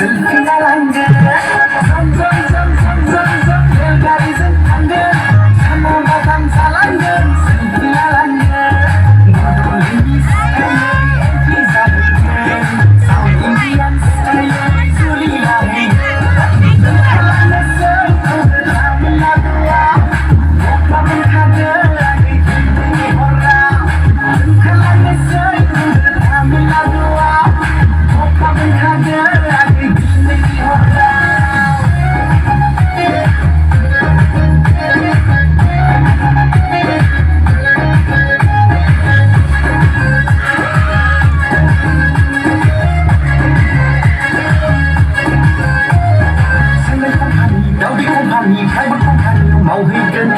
슬피나란데 점점점점점점 별가리는 안돼 사모가 감사란데 슬피나란데 너도 힘이 스타일의 엔티사를 사우디안 스타일의 소리라니 kalangnya sudah menadua kamu kaderani ini orang kalangnya sudah menadua kamu kaderani ini orangใครบนของพันมองให้เกิน